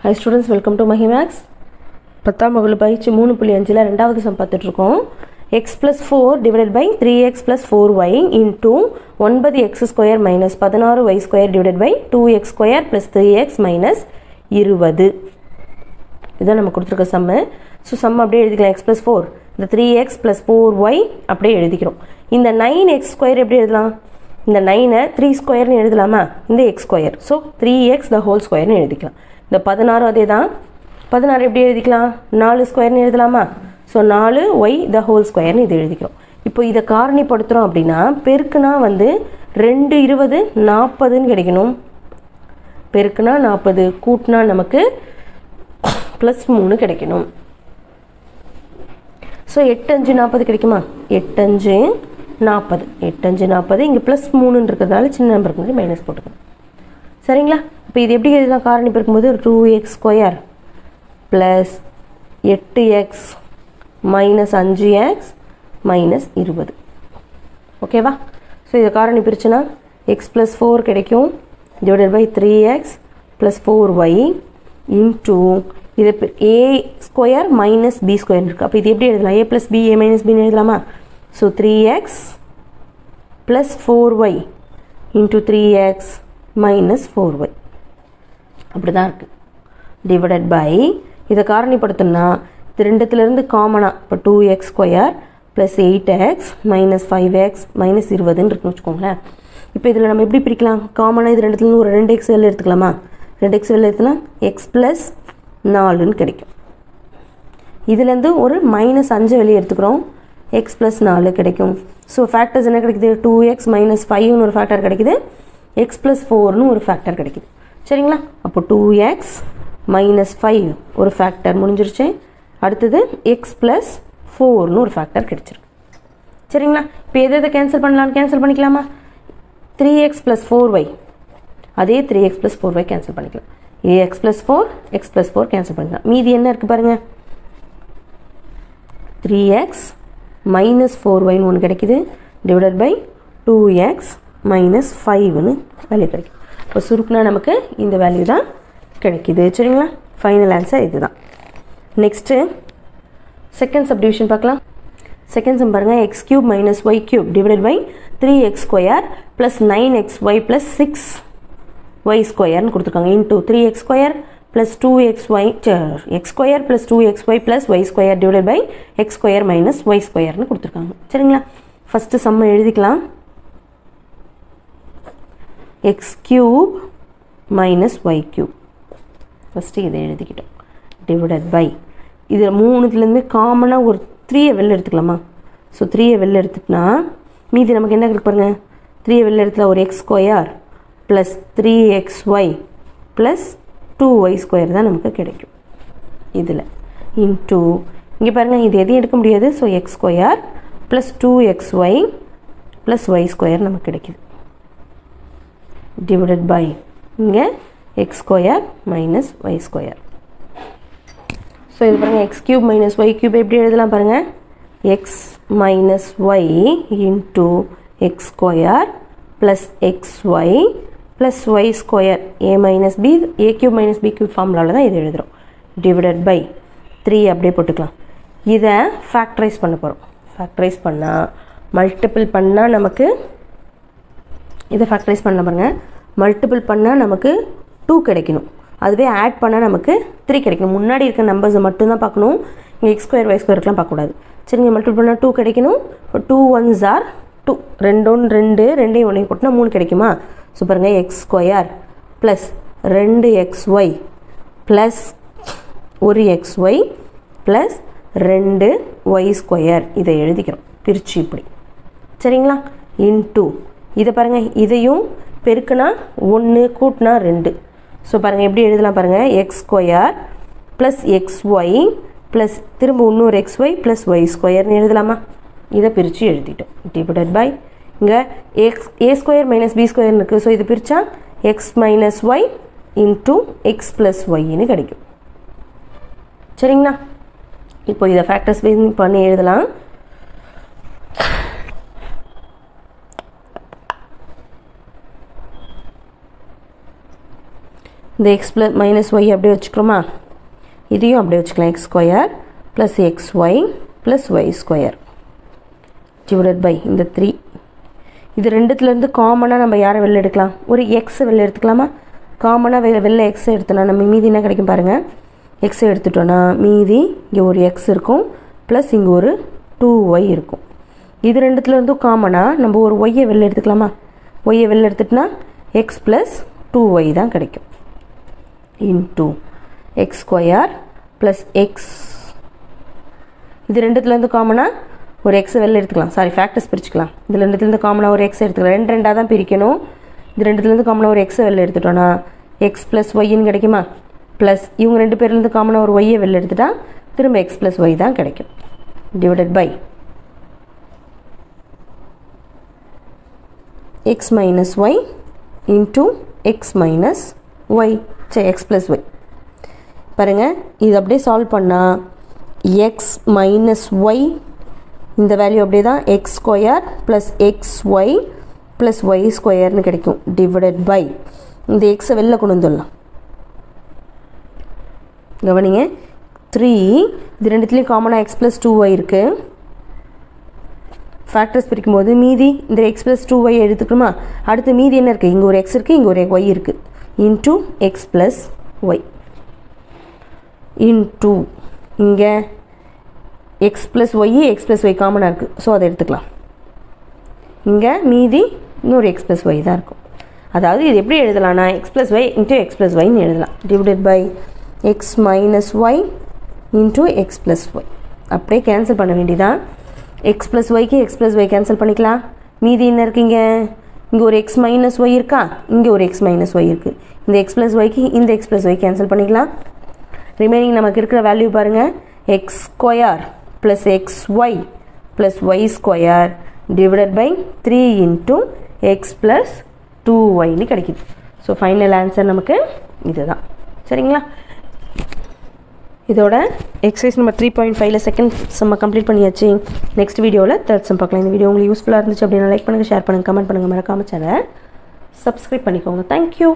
Hi students, welcome to Mahimax. 10ஆம் வகுப்பு பயிற்சி 3.5ல இரண்டாவது சம் பார்த்துட்டு இருக்கோம். x plus 4 divided by 3x plus 4y into 9x square minus 16y square divided by 2x square plus 3x minus 20. இதான் நம்ம கொடுத்திருக்க சம். சோ சம் அப்படியே எழுதிக்கலாம். x plus 4 இந்த 3x plus 4y அப்படியே எழுதிக்கிறோம். இந்த 9x square எப்படி எழுதலாம்? இந்த 9 3 square னு எழுதலாமா? இந்த x square. So 3x the whole square னு எழுதிக்கலாம். இந்த 16 அதேதான். 16 எப்படி எழுதிக்கலாம்? 4 ஸ்கொயர் னு எழுதலாமா? So 4y the whole square னு இது எழுதிக்கிறோம். இப்போ இத காரணிப்படுத்துறோம் அப்படினா பெருக்குனா வந்து 2 20 40 னு கிடைக்கணும். பெருக்குனா 40 கூட்டினா நமக்கு +3 கிடைக்கணும். சோ 8 5 40 கிடைக்குமா? 8 5 40 8 5 40 இங்க +3 ன்னு இருக்குறதால சின்ன நம்பருக்கு முன்னாடி மைனஸ் போட்டுக்கணும். சரிங்களா? இப்போ இது எப்படி எழுதலாம்? காரணி பெருக்கும்போது 2x square plus 8x minus 5x minus 20. ஓகேவா? ஸோ இதை காரணி பிரிச்சுனா x plus 4 கிடைக்கும் divided by 3x plus 4y into இது a square minus b square இருக்கு. அப்போ இது எப்படி எழுதலாம்? a plus b a minus b எழுதலாமா? So 3x plus 4y into 3x minus 4y அப்படிதான் இருக்கு. divided by இதை காரணிப்படுத்தினா இது ரெண்டுத்திலிருந்து காமனா இப்போ 2x square plus 8x minus 5x minus 20 இருக்குன்னு வச்சுக்கோங்களேன். இப்போ இதில் நம்ம எப்படி பிரிக்கலாம்? காமனா இது ரெண்டுத்திலிருந்து ஒரு 2x வெளில எடுத்துக்கலாமா? 2x வெளில எடுத்துனா x plus 4ன்னு கிடைக்கும். இதுலேருந்து ஒரு -5 வெளியே எடுத்துக்கிறோம். x plus 4 கிடைக்கும். ஸோ ஃபேக்டர்ஸ் என்ன கிடைக்குது? 2x minus 5ன்னு ஒரு ஃபேக்டர் கிடைக்குது. x plus 4ன்னு ஒரு ஃபேக்டர் கிடைக்குது. சரிங்களா? அப்போ 2x minus 5 ஒரு ஃபேக்டர் முடிஞ்சிருச்சு. அடுத்தது x plus 4ன்னு ஒரு ஃபேக்டர் கிடைச்சிருக்கு. சரிங்களா? இப்போ எதை கேன்சல் பண்ணலாம்னு கேன்சல் பண்ணிக்கலாமா? 3x plus 4y அதே 3x plus 4y கேன்சல் பண்ணிக்கலாம். x plus 4 x plus 4 cancel பண்ணிக்கலாம். மீதி என்ன இருக்கு பாருங்க? 3x minus 4y ஒன்று கிடைக்குது divided by 2x minus 5ன்னு வேல்யூ கிடைக்கும். இப்போ சுருக்குனா நமக்கு இந்த வேல்யூ தான் கிடைக்குது. சரிங்களா? ஃபைனல் ஆன்சர் இதுதான். நெக்ஸ்ட்டு செகண்ட் சப்டிவிஷன் பார்க்கலாம். செகண்ட் சம் பாருங்க. x cube minus y cube divided by 3x square plus 9xy plus 6y squareன்னு கொடுத்துருக்காங்க. into 3x square plus 2xy x square plus 2xy plus y square divided by x square minus y squareன்னு கொடுத்துருக்காங்க. சரிங்களா? First சம்ம எழுதிக்கலாம். x cube minus y cube first இதை எழுதிக்கிட்டோம். divided by இதில் மூணுத்துலேருந்துமே காமனாக ஒரு 3 வெளில எடுத்துக்கலாமா? ஸோ 3 வெளில எடுத்துட்டுனா மீதி நமக்கு என்ன கிடைக்கு பாருங்க? 3 வெளில எடுத்துல ஒரு x square plus 3xy plus 2y square தான் நமக்கு கிடைக்கும். இதில் இன்டூ இங்கே பாருங்கள் இது எதையும் எடுக்க முடியாது. So x square plus 2xy plus y square நமக்கு கிடைக்குது. divided by இங்கே x square minus y square. So இது பாருங்கள் x cube minus y cube எப்படி எழுதலாம் பாருங்கள்? x minus y into x square plus xy plus y square a minus b a cube minus b cube ஃபார்முலாவில் தான் இது எழுதுகிறோம். divided by 3 அப்படியே போட்டுக்கலாம். இதை ஃபேக்டரைஸ் பண்ண போகிறோம். ஃபேக்டரைஸ் பண்ணால் மல்டிபிள் பண்ணால் நமக்கு இதை ஃபேக்டரைஸ் பண்ண பாருங்கள். மல்டிபிள் பண்ணால் நமக்கு 2 கிடைக்கணும். அதுவே ஆட் பண்ணால் நமக்கு 3 கிடைக்கணும். முன்னாடி இருக்க நம்பர்ஸை மட்டும்தான் பார்க்கணும். இங்கே x ஸ்கொயர் y ஸ்கொயருக்குலாம் பார்க்கக்கூடாது. சரிங்க? மல்டிபிள் பண்ணால் 2 கிடைக்கணும். 2 1s are 2 2 2 2 1 போட்டுனா 3 கிடைக்குமா? ஸோ பாருங்கள் x square plus 2xy plus 1xy plus 2y square இதை எழுதிக்கிறோம் பிரித்து இப்படி. சரிங்களா? இன்டூ இதை பாருங்கள் இதையும் பெருக்குனா 1 கூட்டினா 2. ஸோ பாருங்கள் எப்படி எழுதலாம் பாருங்கள்? X square plus xy plus திரும்ப இன்னொரு xy ப்ளஸ் y ஸ்கொயர்னு எழுதலாமா? இதை பிரித்து எழுதிட்டோம். டிவைடட் பை இங்கே a ஸ்கொயர் மைனஸ் b ஸ்கொயர்னு இருக்குது. ஸோ இது பிரித்தா x minus y into x plus ஒய்ன்னு கிடைக்கும். சரிங்களா? இப்போ இதை ஃபேக்டர்ஸ் பண்ணி எழுதலாம். இந்த எக்ஸ் ப்ளஸ் மைனஸ் ஒய் அப்படியே வச்சுக்கிறோமா, இதையும் அப்படியே வச்சுக்கலாம். X square plus x y plus y square divided by இந்த 3. இது ரெண்டுத்துலேருந்து காமனாக நம்ம யாரை வெளில எடுக்கலாம், ஒரு எக்ஸை வெளில எடுத்துக்கலாமா? காமனாக வெளில எக்ஸை எடுத்தோன்னா நம்ம மீதி என்ன கிடைக்கும் பாருங்கள். எக்ஸை எடுத்துட்டோன்னா மீதி இங்கே ஒரு எக்ஸ் இருக்கும் ப்ளஸ் இங்கே ஒரு 2y இருக்கும். இது ரெண்டுத்துலேருந்தும் காமனாக நம்ம ஒரு ஒய்யை வெளில எடுத்துக்கலாமா? ஒய்யை வெளில எடுத்துட்டுனா எக்ஸ் ப்ளஸ் 2y தான் கிடைக்கும். Into X square plus X, இது ரெண்டுத்துலேருந்து காமனாக ஒரு எக்ஸை வெளில எடுத்துக்கலாம். சாரி, ஃபேக்டர்ஸ் பிரிச்சுக்கலாம். இதில் ரெண்டுத்துலேருந்து காமனாக ஒரு எக்ஸை எடுத்துக்கலாம். ரெண்டாக தான் பிரிக்கணும். இது ரெண்டுத்துலேருந்து காமனாக ஒரு எக்ஸை வெளில எடுத்துட்டோன்னா எக்ஸ் ப்ளஸ் ஒய்ன்னு கிடைக்குமா? ப்ளஸ் இவங்க ரெண்டு பேர்லேருந்து காமனாக ஒரு ஒய்யை வெளில எடுத்துட்டா திரும்ப எக்ஸ் ப்ளஸ் ஒய் தான் கிடைக்கும். Divided by x minus y into x minus y, சரி எக்ஸ் ப்ளஸ் ஒய். பாருங்கள், இது அப்படியே சால்வ் பண்ணால் எக்ஸ் மைனஸ் ஒய் இந்த வேல்யூ அப்படியே தான் x square plus x y plus y ஸ்கொயர்னு கிடைக்கும். டிவைடட் பை இந்த எக்ஸை வெளில கொண்டு வந்துடலாம். கவனிங்க, 3 இது ரெண்டுத்துலேயும் காமனாக எக்ஸ் ப்ளஸ் 2y இருக்குது. ஃபேக்டர்ஸ் பிரிக்கும்போது மீதி இந்த எக்ஸ் ப்ளஸ் 2y எடுத்துக்கணுமா? அடுத்து மீதி என்ன இருக்குது, இங்கே ஒரு எக்ஸ் இருக்குது, இங்கே ஒரு ஒய் இருக்குது. Into x plus y into இங்கே x plus y x plus y காமனாக இருக்குது, ஸோ அதை எடுத்துக்கலாம். இங்கே மீதி இன்னொரு எக்ஸ் ப்ளஸ் ஒய் தான் இருக்கும். அதாவது இது எப்படி எழுதலாம்னா x plus y into x plus ஒய்ன்னு எழுதலாம். Divided by x minus y into x plus y. அப்படியே கேன்சல் பண்ண வேண்டியதான். எக்ஸ் ப்ளஸ் ஒய்க்கு எக்ஸ் ப்ளஸ் ஒய் கேன்சல் பண்ணிக்கலாம். மீதி என்ன இருக்குங்க, இங்கே ஒரு எக்ஸ் மைனஸ் ஒய் இருக்கா, இங்கே ஒரு எக்ஸ் மைனஸ் ஒய் இருக்குது. இந்த எக்ஸ் ப்ளஸ் ஒய்க்கு இந்த எக்ஸ் ப்ளஸ் ஒய் கேன்சல் பண்ணிக்கலாம். ரிமைனிங் நமக்கு இருக்கிற வேல்யூ பாருங்கள், x square plus x y plus y square divided by 3 into x plus 2yன்னு கிடைக்குது. ஸோ ஃபைனல் ஆன்சர் நமக்கு இதுதான். சரிங்களா? இதோட எக்ஸசைஸ் நம்பர் 3.5ல செகண்ட் சம்ம கம்ப்ளீட் பண்ணியாச்சு. நெக்ஸ்ட் வீடியோவில் தேர்ட் சம் பார்க்கலாம். இந்த வீடியோ உங்களுக்கு யூஸ்ஃபுல்லாக இருந்துச்சு அப்படின்னா லைக் பண்ணுங்கள், ஷேர் பண்ணுங்கள், கமெண்ட் பண்ணுங்கள், மறக்காமல் சேனலை சப்ஸ்கிரைப் பண்ணிக்கோங்க. தேங்க்யூ.